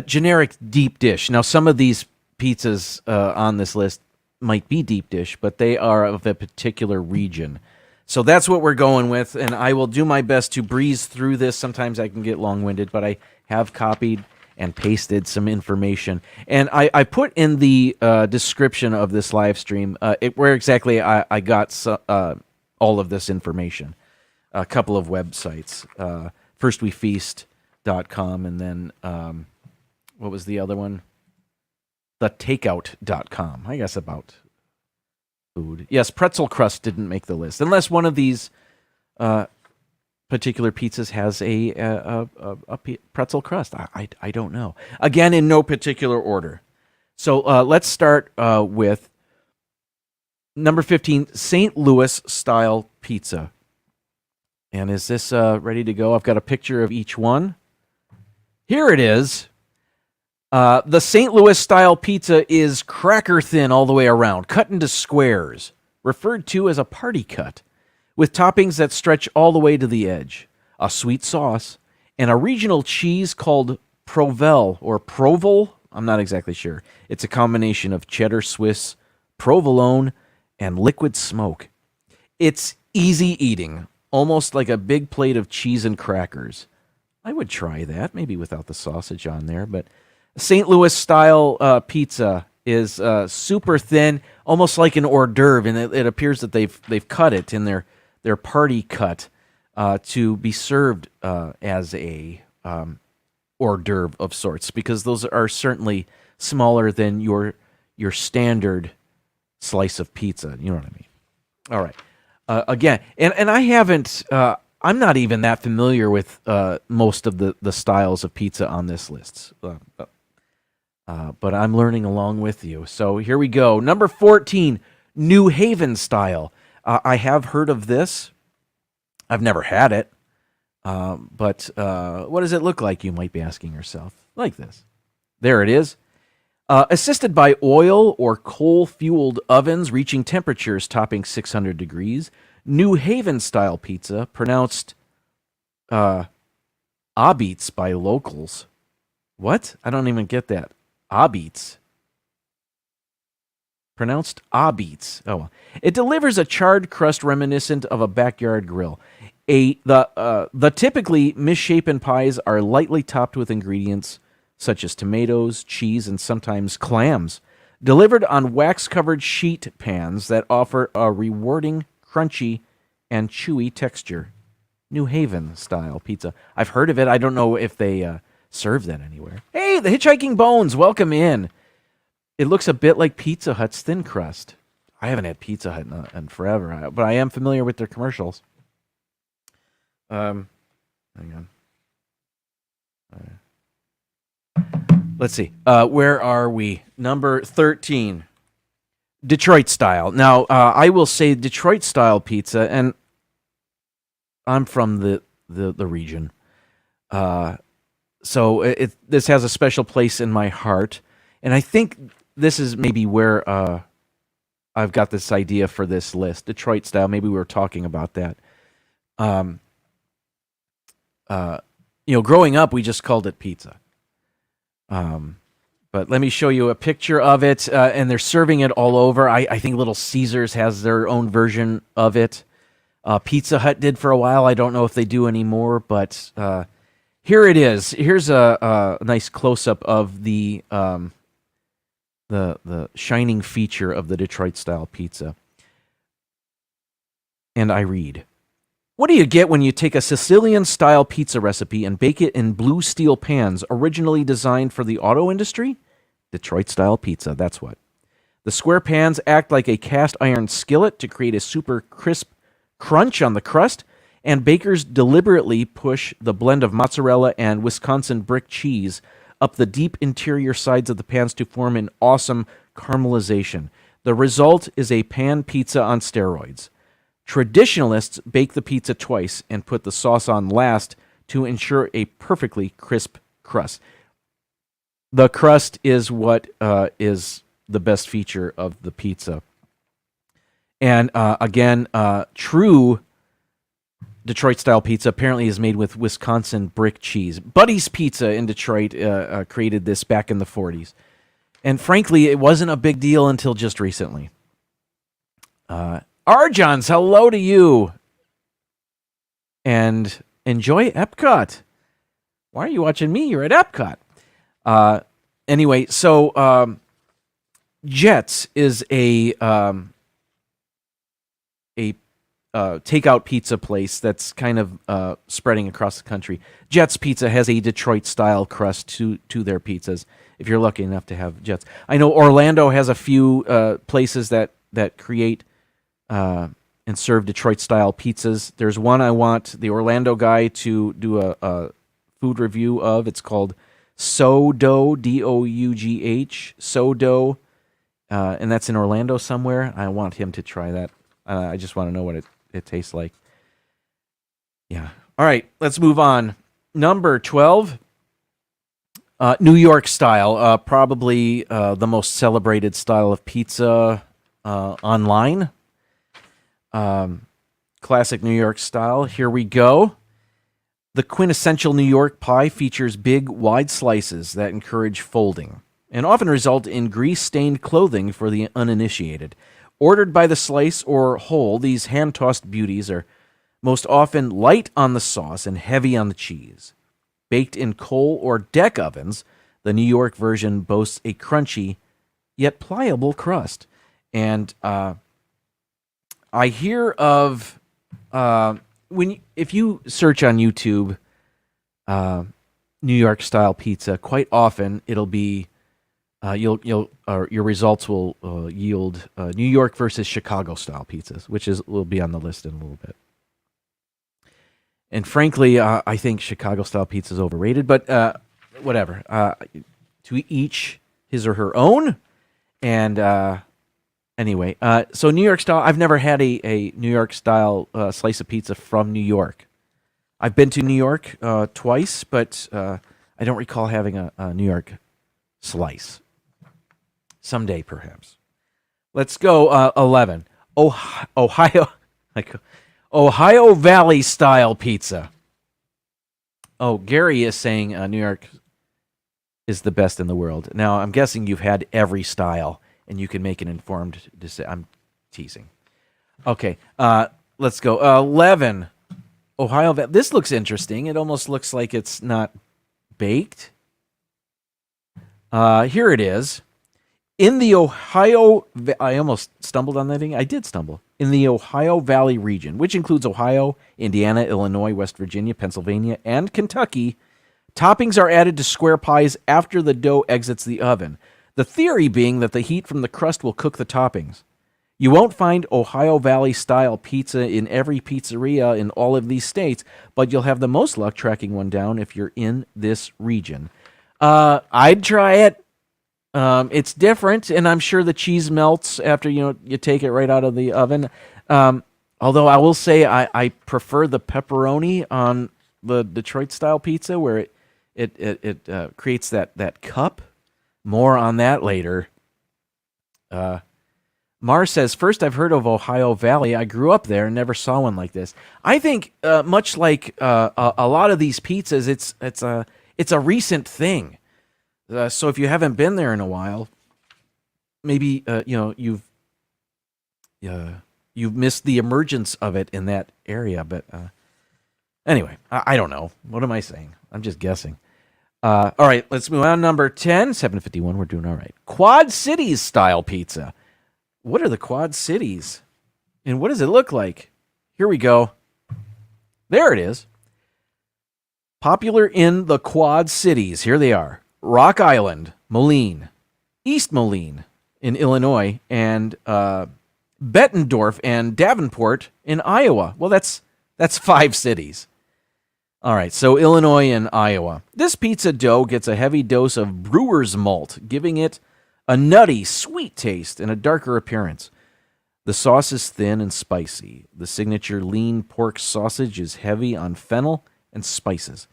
generic deep dish. Now, some of these pizzas on this list might be deep dish, but they are of a particular region. So that's what we're going with, and I will do my best to breeze through this. Sometimes I can get long-winded, but I have copied and pasted some information. And I put in the description of this live stream where exactly I got all of this information. A couple of websites, firstwefeast.com, and then... what was the other one? Thetakeout.com. I guess about food. Yes, pretzel crust didn't make the list. Unless one of these particular pizzas has a pretzel crust. I don't know. Again, in no particular order. So let's start with number 15, St. Louis style pizza. And is this ready to go? I've got a picture of each one. Here it is. The St. Louis style pizza is cracker thin all the way around, cut into squares, referred to as a party cut, with toppings that stretch all the way to the edge, a sweet sauce, and a regional cheese called Provel or Provel. I'm not exactly sure. It's a combination of cheddar, Swiss, provolone, and liquid smoke. It's easy eating, almost like a big plate of cheese and crackers. I would try that, maybe without the sausage on there, but St. Louis style pizza is super thin, almost like an hors d'oeuvre, and it appears that they've cut it in their party cut to be served as a hors d'oeuvre of sorts, because those are certainly smaller than your standard slice of pizza. You know what I mean? All right. Again, and I haven't. I'm not even that familiar with most of the styles of pizza on this list. But I'm learning along with you. So here we go. Number 14, New Haven style. I have heard of this. I've never had it. But what does it look like, you might be asking yourself? Like this. There it is. Assisted by oil or coal-fueled ovens reaching temperatures topping 600 degrees, New Haven style pizza, pronounced Abits by locals. What? I don't even get that. Abits. Pronounced Abits. Oh, well. It delivers a charred crust reminiscent of a backyard grill. The typically misshapen pies are lightly topped with ingredients such as tomatoes, cheese, and sometimes clams, delivered on wax-covered sheet pans that offer a rewarding, crunchy, and chewy texture. New Haven style pizza. I've heard of it. I don't know if they serve that anywhere. Hey, the Hitchhiking Bones, welcome in. It looks a bit like Pizza Hut's thin crust. I haven't had Pizza Hut in forever, but I am familiar with their commercials. Hang on. Let's see. Where are we? Number 13. Detroit style. Now, I will say Detroit style pizza, and I'm from the region. So this has a special place in my heart. And I think this is maybe where I've got this idea for this list. Detroit style. Maybe we were talking about that. Growing up, we just called it pizza. But let me show you a picture of it, and they're serving it all over. I think Little Caesars has their own version of it. Pizza Hut did for a while. I don't know if they do anymore, but here it is. Here's a nice close-up of the shining feature of the Detroit-style pizza. And I read, what do you get when you take a Sicilian-style pizza recipe and bake it in blue steel pans originally designed for the auto industry? Detroit-style pizza, that's what. The square pans act like a cast-iron skillet to create a super crisp crunch on the crust, and bakers deliberately push the blend of mozzarella and Wisconsin brick cheese up the deep interior sides of the pans to form an awesome caramelization. The result is a pan pizza on steroids. Traditionalists bake the pizza twice and put the sauce on last to ensure a perfectly crisp crust. The crust is what is the best feature of the pizza. And again, true Detroit-style pizza apparently is made with Wisconsin brick cheese. Buddy's Pizza in Detroit created this back in the 40s. And frankly, it wasn't a big deal until just recently. Arjons, hello to you. And enjoy Epcot. Why are you watching me? You're at Epcot. Anyway, so Jets is a takeout pizza place that's kind of spreading across the country. Jets Pizza has a Detroit-style crust to their pizzas, if you're lucky enough to have Jets. I know Orlando has a few places that create and serve Detroit-style pizzas. There's one I want the Orlando guy to do a food review of. It's called Sodo, Dough, Sodo, and that's in Orlando somewhere. I want him to try that. I just want to know what it tastes like. Yeah. All right, let's move on. Number 12, New York style, probably the most celebrated style of pizza online. Classic New York style. Here we go. The quintessential New York pie features big, wide slices that encourage folding and often result in grease-stained clothing for the uninitiated. Ordered by the slice or whole, these hand-tossed beauties are most often light on the sauce and heavy on the cheese. Baked in coal or deck ovens, the New York version boasts a crunchy yet pliable crust. And I hear of if you search on YouTube New York style pizza, quite often it'll be your results will yield New York versus Chicago style pizzas, which will be on the list in a little bit. And frankly, I think Chicago style pizza is overrated, but whatever. To each his or her own. And anyway, so New York style. I've never had a New York style slice of pizza from New York. I've been to New York twice, but I don't recall having a New York slice. Someday, perhaps. Let's go 11. Ohio. Ohio Valley style pizza. Oh, Gary is saying New York is the best in the world. Now, I'm guessing you've had every style, and you can make an informed decision. I'm teasing. Okay, let's go. 11. Ohio Valley. This looks interesting. It almost looks like it's not baked. Here it is. In the Ohio, I almost stumbled on that thing. I did stumble. In the Ohio Valley region, which includes Ohio, Indiana, Illinois, West Virginia, Pennsylvania, and Kentucky, toppings are added to square pies after the dough exits the oven. The theory being that the heat from the crust will cook the toppings. You won't find Ohio Valley-style pizza in every pizzeria in all of these states, but you'll have the most luck tracking one down if you're in this region. I'd try it. It's different, and I'm sure the cheese melts after you take it right out of the oven. Although I will say I prefer the pepperoni on the Detroit-style pizza, where it creates that cup. More on that later. Mar says, first I've heard of Ohio Valley. I grew up there and never saw one like this. I think much like a lot of these pizzas, it's a recent thing. So if you haven't been there in a while, maybe you've missed the emergence of it in that area. But anyway, I don't know. What am I saying? I'm just guessing. All right, let's move on. Number 10, 751. We're doing all right. Quad Cities style pizza. What are the Quad Cities? And what does it look like? Here we go. There it is. Popular in the Quad Cities. Here they are. Rock Island, Moline, East Moline in Illinois, and Bettendorf and Davenport in Iowa. Well, that's 5 cities. All right, so Illinois and Iowa. This pizza dough gets a heavy dose of brewer's malt, giving it a nutty, sweet taste and a darker appearance. The sauce is thin and spicy. The signature lean pork sausage is heavy on fennel and spices,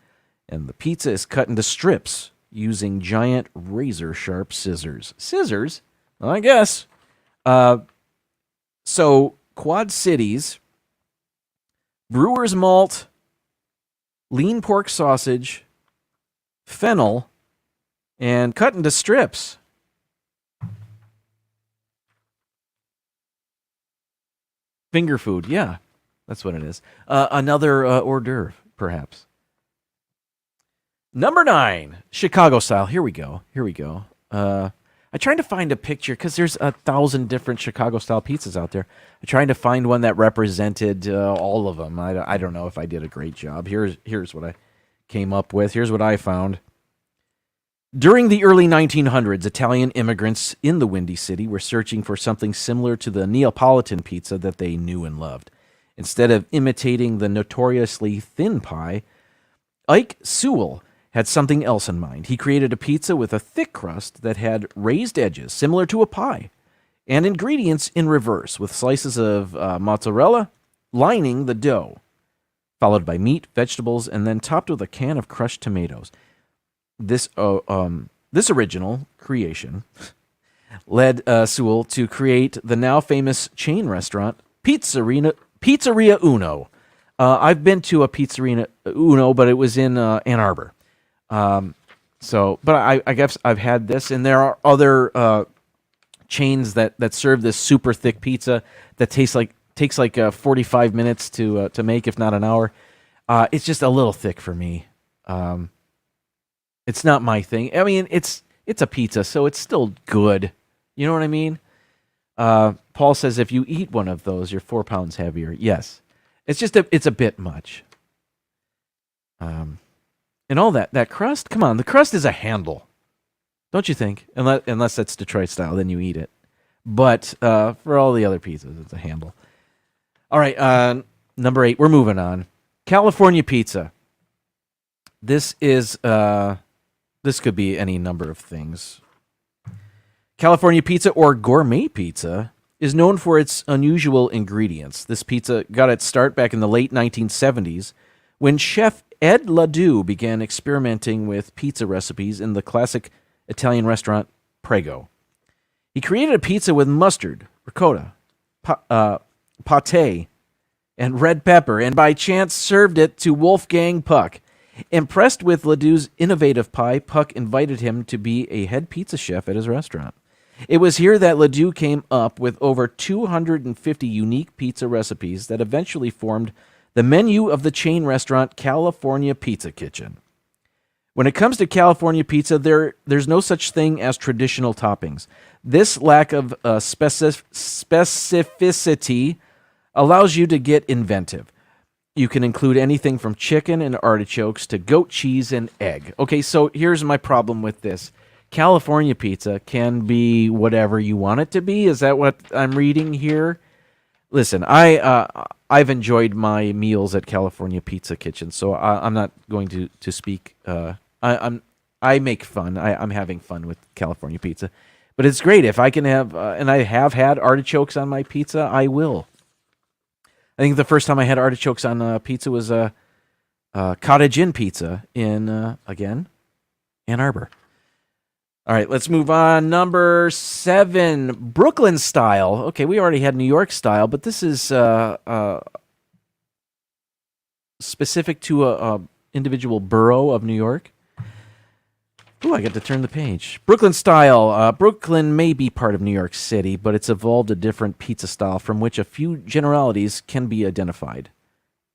and the pizza is cut into strips using giant razor-sharp scissors. Scissors? Well, I guess. So, Quad Cities, brewer's malt, lean pork sausage, fennel, and cut into strips. Finger food, yeah. That's what it is. Another hors d'oeuvre, perhaps. Number 9, Chicago style. Here we go. I tried to find a picture because there's 1,000 different Chicago style pizzas out there. I tried to find one that represented all of them. I don't know if I did a great job. Here's what I came up with. Here's what I found. During the early 1900s, Italian immigrants in the Windy City were searching for something similar to the Neapolitan pizza that they knew and loved. Instead of imitating the notoriously thin pie, Ike Sewell had something else in mind. He created a pizza with a thick crust that had raised edges, similar to a pie, and ingredients in reverse, with slices of mozzarella lining the dough, followed by meat, vegetables, and then topped with a can of crushed tomatoes. This original creation led Sewell to create the now famous chain restaurant Pizzeria Uno. I've been to a Pizzeria Uno, but it was in Ann Arbor. But I guess I've had this, and there are other chains that serve this super thick pizza that takes like 45 minutes to make, if not an hour. It's just a little thick for me. It's not my thing. I mean, it's a pizza, so it's still good. You know what I mean? Paul says if you eat one of those, you're 4 pounds heavier. Yes, it's just it's a bit much. And all that crust. Come on, the crust is a handle, don't you think? Unless that's Detroit style, then you eat it. But for all the other pizzas, it's a handle. All right, number 8. We're moving on. California pizza. This is this could be any number of things. California pizza, or gourmet pizza, is known for its unusual ingredients. This pizza got its start back in the late 1970s when chef Ed Ledoux began experimenting with pizza recipes in the classic Italian restaurant Prego. He created a pizza with mustard, ricotta, pate, and red pepper, and by chance served it to Wolfgang Puck. Impressed with Ledoux's innovative pie, Puck invited him to be a head pizza chef at his restaurant. It was here that Ledoux came up with over 250 unique pizza recipes that eventually formed the menu of the chain restaurant California Pizza Kitchen. When it comes to California pizza, there's no such thing as traditional toppings. This lack of specificity allows you to get inventive. You can include anything from chicken and artichokes to goat cheese and egg. Okay, so here's my problem with this. California pizza can be whatever you want it to be. Is that what I'm reading here? Listen, I've enjoyed my meals at California Pizza Kitchen, so I'm not going to speak. I make fun. I'm having fun with California pizza, but it's great if I can have. And I have had artichokes on my pizza. I will. I think the first time I had artichokes on pizza was Cottage Inn Pizza in again Ann Arbor. All right, let's move on. Number 7, Brooklyn style. Okay, we already had New York style, but this is specific to a individual borough of New York. Ooh, I get to turn the page. Brooklyn style. Brooklyn may be part of New York City, but it's evolved a different pizza style from which a few generalities can be identified.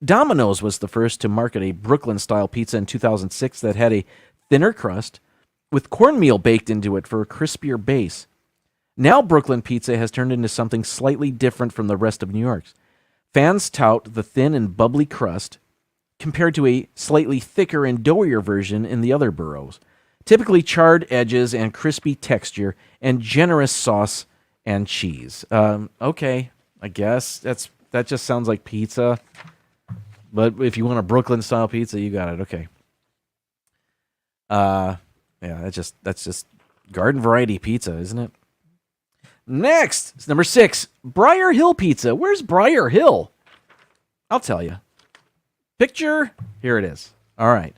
Domino's was the first to market a Brooklyn style pizza in 2006 that had a thinner crust with cornmeal baked into it for a crispier base. Now Brooklyn pizza has turned into something slightly different from the rest of New York's. Fans tout the thin and bubbly crust compared to a slightly thicker and doughier version in the other boroughs. Typically charred edges and crispy texture and generous sauce and cheese. Okay, I guess that just sounds like pizza. But if you want a Brooklyn style pizza, you got it. Okay. Yeah, that's just garden variety pizza, isn't it? Next, it's number 6, Briar Hill Pizza. Where's Briar Hill? I'll tell you. Picture, here it is. All right.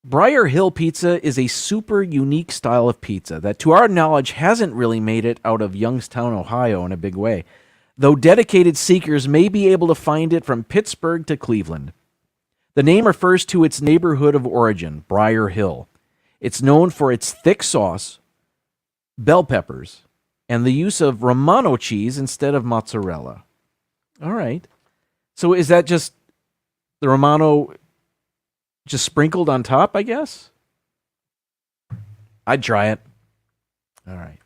Briar Hill Pizza is a super unique style of pizza that, to our knowledge, hasn't really made it out of Youngstown, Ohio in a big way, though dedicated seekers may be able to find it from Pittsburgh to Cleveland. The name refers to its neighborhood of origin, Briar Hill. It's known for its thick sauce, bell peppers, and the use of Romano cheese instead of mozzarella. All right. So is that just the Romano just sprinkled on top, I guess? I'd try it. All right.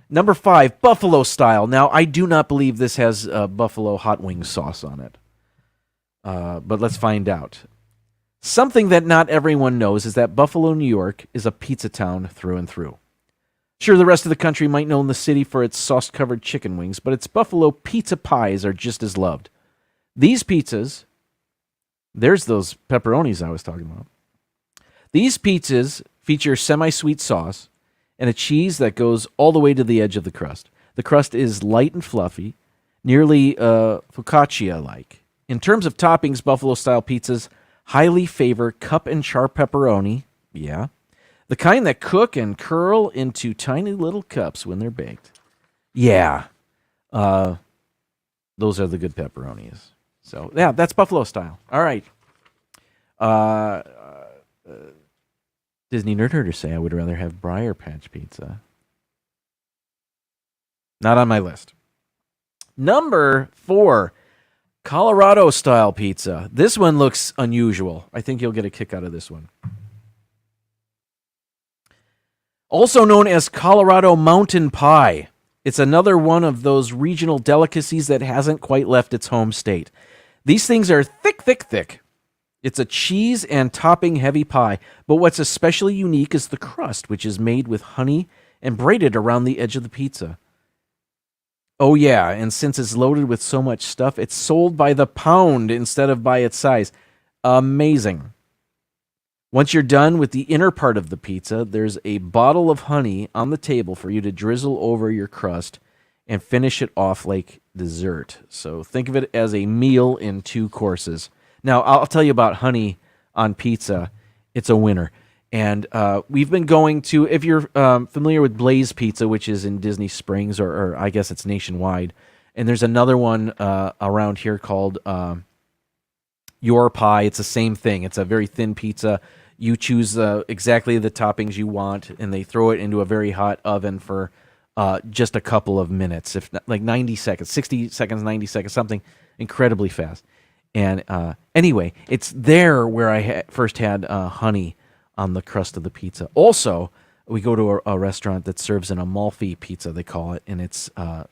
Number 5, Buffalo style. Now, I do not believe this has buffalo hot wing sauce on it. But let's find out. Something that not everyone knows is that Buffalo, New York is a pizza town through and through. Sure, the rest of the country might know the city for its sauce-covered chicken wings, but its Buffalo pizza pies are just as loved. These pizzas, there's those pepperonis I was talking about. These pizzas feature semi-sweet sauce and a cheese that goes all the way to the edge of the crust. The crust is light and fluffy, nearly focaccia-like. In terms of toppings, Buffalo-style pizzas highly favor cup and char pepperoni, yeah, the kind that cook and curl into tiny little cups when they're baked. Yeah, those are the good pepperonis. So, yeah, that's Buffalo style. All right. Disney Nerd Herders say I would rather have Briar Patch Pizza. Not on my list. Number 4. Colorado-style pizza. This one looks unusual. I think you'll get a kick out of this one. Also known as Colorado Mountain Pie. It's another one of those regional delicacies that hasn't quite left its home state. These things are thick, thick, thick. It's a cheese and topping-heavy pie, but what's especially unique is the crust, which is made with honey and braided around the edge of the pizza. Oh yeah, and since it's loaded with so much stuff, it's sold by the pound instead of by its size. Amazing. Once you're done with the inner part of the pizza, there's a bottle of honey on the table for you to drizzle over your crust and finish it off like dessert. So think of it as a meal in 2 courses. Now, I'll tell you about honey on pizza. It's a winner. And we've been going to, if you're familiar with Blaze Pizza, which is in Disney Springs, or I guess it's nationwide, And there's another one around here called Your Pie. It's the same thing. It's a very thin pizza. You choose exactly the toppings you want, and they throw it into a very hot oven for just a couple of minutes, if not, like 90 seconds, 60 seconds, 90 seconds, something incredibly fast. And anyway, it's there where I first had honey on the crust of the pizza. Also, we go to a restaurant that serves an Amalfi pizza, they call it, and it's a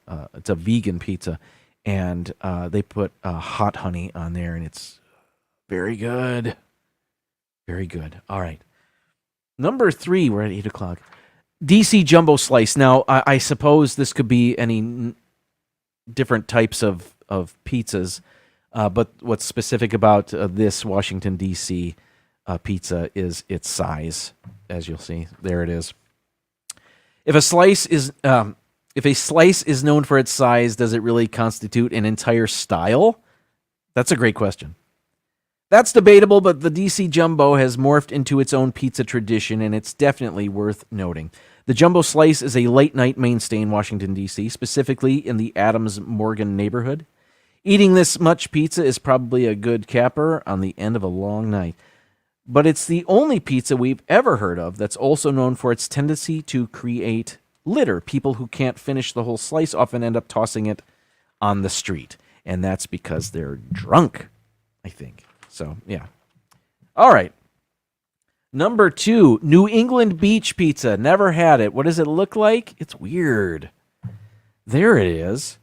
vegan pizza, and they put hot honey on there, and it's very good. Very good. All right. Number 3, we're at 8 o'clock. DC Jumbo Slice. Now, I suppose this could be any different types of pizzas, but what's specific about this Washington, D.C. Pizza is its size, as you'll see. There it is. If a slice is known for its size, does it really constitute an entire style? That's a great question. That's debatable, but the DC Jumbo has morphed into its own pizza tradition, and it's definitely worth noting. The Jumbo Slice is a late-night mainstay in Washington, D.C., specifically in the Adams-Morgan neighborhood. Eating this much pizza is probably a good capper on the end of a long night. But it's the only pizza we've ever heard of that's also known for its tendency to create litter. People who can't finish the whole slice often end up tossing it on the street, and that's because they're drunk, I think. So, yeah. All right. Number 2, New England Beach Pizza. Never had it. What does it look like? It's weird. There it is.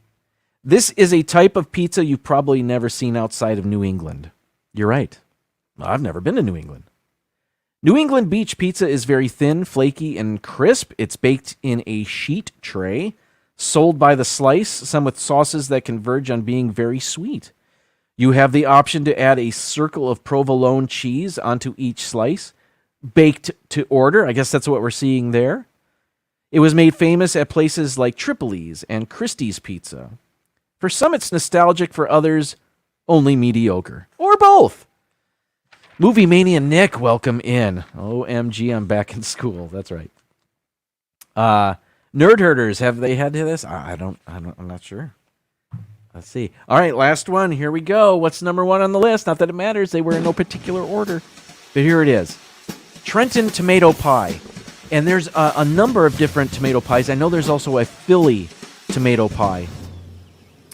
This is a type of pizza you've probably never seen outside of New England. You're right. I've never been to New England. New England Beach Pizza is very thin, flaky, and crisp. It's baked in a sheet tray, sold by the slice, some with sauces that converge on being very sweet. You have the option to add a circle of provolone cheese onto each slice, baked to order. I guess that's what we're seeing there. It was made famous at places like Tripoli's and Christie's Pizza. For some, it's nostalgic. For others, only mediocre. Or both. Movie Mania Nick, welcome in. OMG, I'm back in school. That's right. Nerd Herders, have they had this? I'm not sure. Let's see. All right, last one. Here we go. What's number 1 on the list? Not that it matters. They were in no particular order. But here it is. Trenton tomato pie. And there's a number of different tomato pies. I know there's also a Philly tomato pie.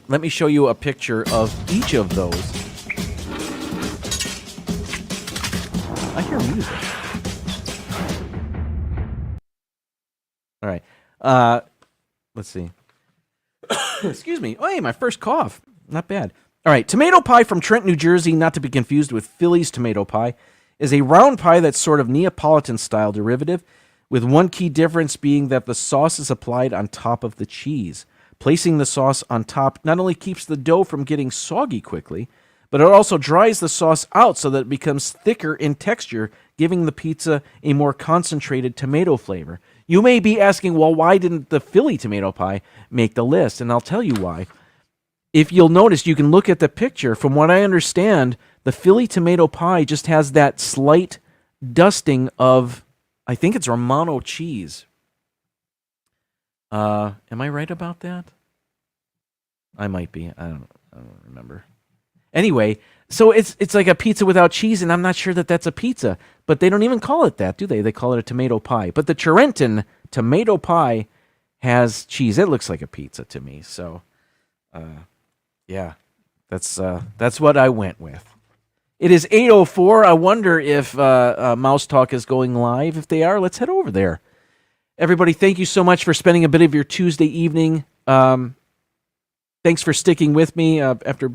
Let me show you a picture of each of those. I hear music. All right. Let's see. Excuse me. Oh, hey, my first cough. Not bad. All right. Tomato pie from Trent, New Jersey, not to be confused with Philly's tomato pie, is a round pie that's sort of Neapolitan-style derivative, with one key difference being that the sauce is applied on top of the cheese. Placing the sauce on top not only keeps the dough from getting soggy quickly, but it also dries the sauce out so that it becomes thicker in texture, giving the pizza a more concentrated tomato flavor. You may be asking, well, why didn't the Philly tomato pie make the list? And I'll tell you why. If you'll notice, you can look at the picture. From what I understand, the Philly tomato pie just has that slight dusting of, I think it's Romano cheese. Am I right about that? I might be. I don't remember. Anyway, so it's like a pizza without cheese, and I'm not sure that that's a pizza. But they don't even call it that, do they? They call it a tomato pie. But the Trenton tomato pie has cheese. It looks like a pizza to me. So, yeah, that's what I went with. It is 8:04. I wonder if Mouse Talk is going live. If they are, let's head over there. Everybody, thank you so much for spending a bit of your Tuesday evening. Thanks for sticking with me after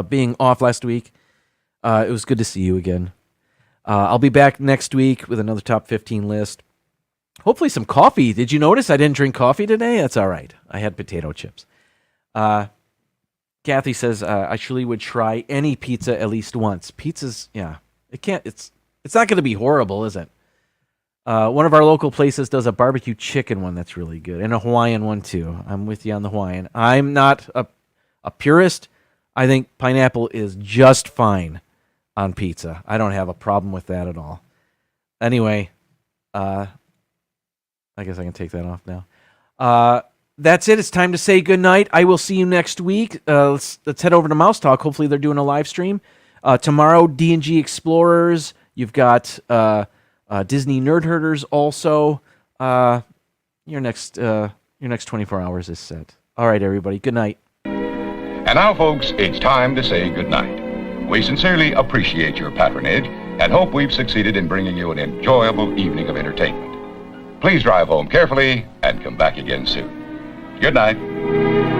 being off last week. It was good to see you again. I'll be back next week with another top 15 list. Hopefully some coffee. Did you notice I didn't drink coffee today? That's all right. I had potato chips. Kathy says I surely would try any pizza at least once. Pizzas, yeah. It's not going to be horrible, is it? One of our local places does a barbecue chicken one that's really good, and a Hawaiian one too. I'm with you on the Hawaiian. I'm not a purist. I think pineapple is just fine on pizza. I don't have a problem with that at all. Anyway, I guess I can take that off now. that's it. It's time to say goodnight. I will see you next week. Let's head over to Mouse Talk. Hopefully they're doing a live stream. Tomorrow, D&G Explorers. You've got Disney Nerd Herders also. Your next 24 hours is set. All right, everybody. Good night. And now, folks, it's time to say goodnight. We sincerely appreciate your patronage and hope we've succeeded in bringing you an enjoyable evening of entertainment. Please drive home carefully and come back again soon. Good night.